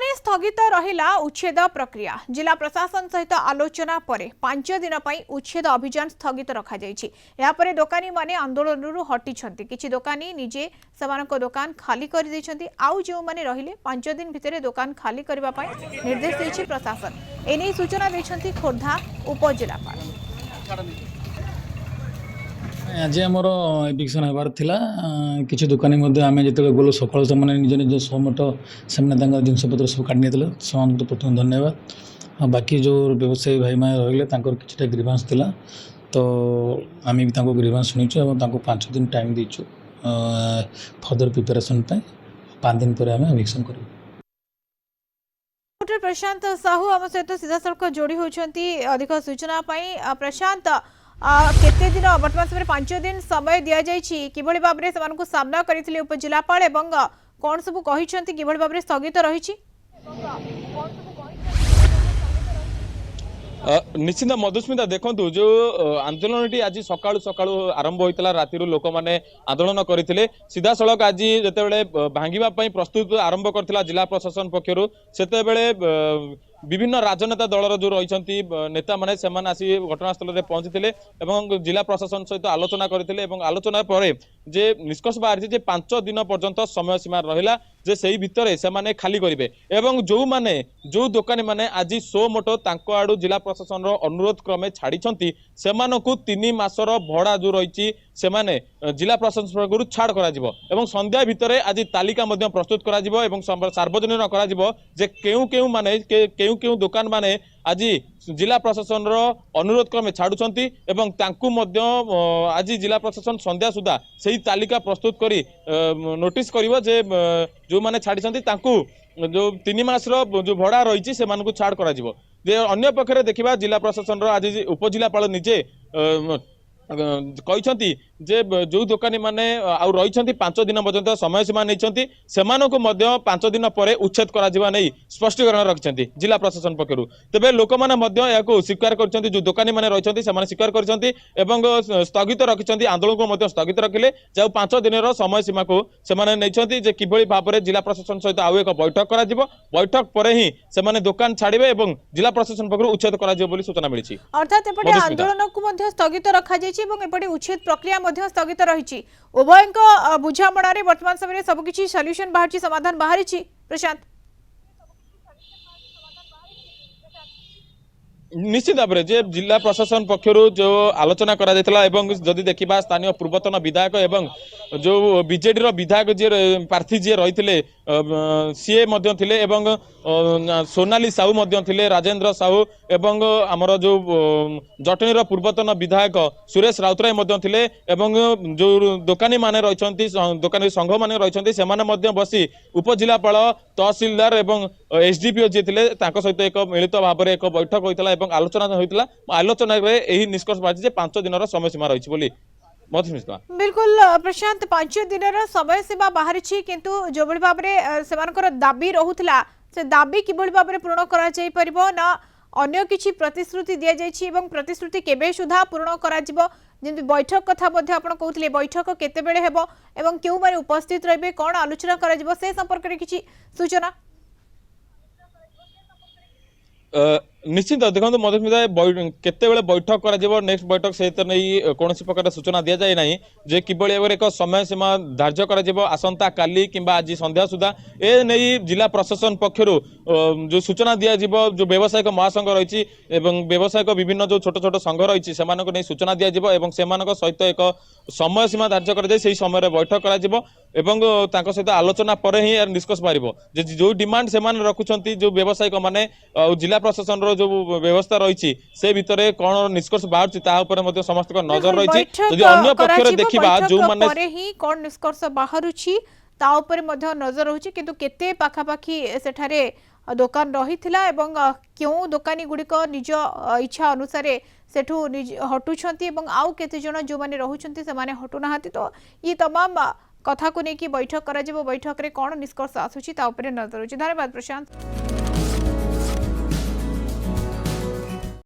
जिले में स्थगित रहिला उच्छेद प्रक्रिया। जिला प्रशासन सहित आलोचना पर 5 दिन उच्छेद अभियान स्थगित रखा यापर दोकानी माने आंदोलन हटी किछि दोकानी निजे सेमानक दोकान खाली कर दैछन्ति। आउ जो माने रहिले 5 दिन भितर दोकान खाली करबा पई निर्देश दैछि प्रशासन। एने सूचना दैछन्ति खोर्धा उपजिलापाल। आज आमर एविक्शन होबार थिला किछि दुकानी मध्ये आमे जेते गलो सकाळ से माने निज निज सोमट सेमने जिनपतर सब काटि नेतले तो प्रथम धन्यवाद। बाकी जो व्यवसायी भाई माने रहिले तांकर किछटा ग्रीवांस थिला तो आमे भी तांको ग्रीवांस सुनिछु और तांको 5 दिन टाइम दिछु फर्दर प्रिपरेशन पे 5 दिन पर आमे एविक्शन करू। डॉक्टर प्रशांत साहू आम सहित सीधा सड़क जोड़ी होती अधिक सूचना प्रशांत केते दिन वर्तमान समय 5 दिन समय दिया जाइछि किभଳି भाबरे समानकु सामना करिथिले उपजिलापाल एवं कोन सब कहिसंती किभଳି भाबरे स्थगित रहिछि। निश्चिंत मधुस्मिता देखु जो आंदोलन आज सकाळु सकाळु आरंभ होइतला रातिरु लोक माने आंदोलन करथिले सीधा सड़क आज जेतेबेले भांगिबा पई प्रस्तुत आरंभ करथिला जिला प्रशासन पक्षरु सेतेबेले विभिन्न राजनेता दलर जो रही नेता माने सेमान आसी घटनास्थल में पहुंची एवं जिला प्रशासन सहित आलोचना करथिले एवं आलोचना पर जे निष्कर्ष बाहरी जे 5 दिन पर्यंत समय सीमा रहिला जे सेही भितरे सेमाने खाली करिवे एवं जो दोकानी माने आज सो मोटो तांको आडू जिला प्रशासन रो अनुरोध क्रमे छाड़ी सेमानकु 3 मासर भड़ा जो रही सेमाने जिला प्रशासन गुरु छाड़ करा जिवो एवं संध्या भितरे आज तालिका मध्य प्रस्तुत करा जिवो एवं सार्वजनिक करा जिवो जे केउ माने केउ दुकान माने आज जिला प्रशासन रो अनुरोध क्रमे छाड़ुछंती एवं तांकु मध्य आज जिला प्रशासन संध्या सुधा सही तालिका प्रस्तुत करी नोटिस करिवो जे जो माने छाड़िछंती तांकु जो 3 मास रो जो भड़ा रही से मानकु छाड़ करा जिवो। जे अन्य पक्षरे देखिबा जिला प्रशासन रो आज उपजिलापाल निजे कहते जे जो दोकानी माने आउ रही 5 दिन पर्यंत समय सीमा नहीं सेमानकु मध्य 5 दिन पर उच्छेद करा नहीं स्पष्टीकरण रखिंट जिला प्रशासन पक्षरु। तेबे लोक माने मध्य याको स्वीकार करछन्ति जो दोकानी माने रही सेमाने स्वीकार करछन्ति एवं स्थगित रखिंट आंदोलन को मध्य स्थगित रखिले जाउ 5 दिन रो समय सीमा को सेमाने नैछन्ति जे किभଳି भाबरे जिला प्रशासन सहित आउ एक बैठक करा जिवो बैठक पर ही सेमाने दोकान छाड़िबे एवं जिला प्रशासन पक्षरु उच्छेद करा जिवो बोली सूचना मिलिछि। अर्थात एपटे आंदोलन को मध्य स्थगित रखा जायछि एवं एपटे उच्छेद प्रक्रिया मध्य स्थगित रही उभयक बुझामणारे वर्तमान समय सबकि सल्यूशन बाहर समाधान बाहरी प्रशांत। निश्चित भाव में जे जिला प्रशासन पक्षरु जो आलोचना करा जायतला एवं जदि देखिबा स्थानीय पूर्वतन विधायक एवं जो बीजेडी रो विधायक जे प्रार्थी जे रहिथिले सीए मध्य थिले एवं सोनाली साहू मध्य थिले राजेंद्र साहू एवं हमर जो जटनी रो पूर्वतन विधायक सुरेश राउतराय मध्य थिले एवं जो दोकानी माने रहिसंती दोकानी संघ माने रहिसंती सेमाने मध्य बसी उपजिलापाल तहसीलदार एवं एसडीपीओ जे थिले तांको सहित एक मिलित भाव में एक बैठक होइतला एवं आलोचना होइतला आलोचना रे एही निष्कर्ष बाजी जे 5 दिन समय सीमा रही बोली। बिल्कुल प्रशांत 5 दिन समय सीमा बाहरी किंतु जो भाव में सेमानकर दाबी रहुतला से दाबी किभଳି भाव में पूर्ण करा जाई परिबो ना अन्य किछि प्रतिश्रुति दिया जायछि एवं प्रतिश्रुति केबे सुधा पूर्ण करा जिवो जेंति बैठक कथा मध्ये आपण कहउतले बैठक केते बेले हेबो एवं केउ माने उपस्थित रहबे कोन आलोचना करा जिवो से संपर्क रे किछि सूचना। निश्चित देखो मधुस्मिता केतेबेले बैठक करा नेक्स्ट बैठक से नहीं कौन प्रकार सूचना दि जाए ना जे किभଳି भाव एक समय सीमा धार्य करा आसंता काली किंबा आज संध्या सुधा ए नहीं जिला प्रशासन पक्षरु जो सूचना दिया जो व्यवसायिक महासंघ रही व्यवसायिक विभिन्न जो छोट छोट संघ रही से सूचना दिया एवं सेमानक सहित एक समय सीमा धार्य कर समय बैठक करा सहित आलोचना पर ही निष्कर्ष बाहर जो डिमांड से रखुंट जो व्यवसायिक माने जिला प्रशासन जो व्यवस्था रही से भितर कौन निष्कर्ष बाहर समस्त नजर रही अन्य पक्ष देखा जो माने ही कौन निष्कर्ष बाहर नजर रही किंतु केते पाखापाखी सेठारे दोकान रही एवं क्यों दोकानी गुड़िक निज इच्छा अनुसार सेठू हटुछंती एवं आउ केते जण जो माने रहुछंती से माने हटुना तो ये तमाम कथा को लेकिन बैठक करा बैठक रे कौन निष्कर्ष आसुची ता उपरे नजर रही। धन्यवाद प्रशांत।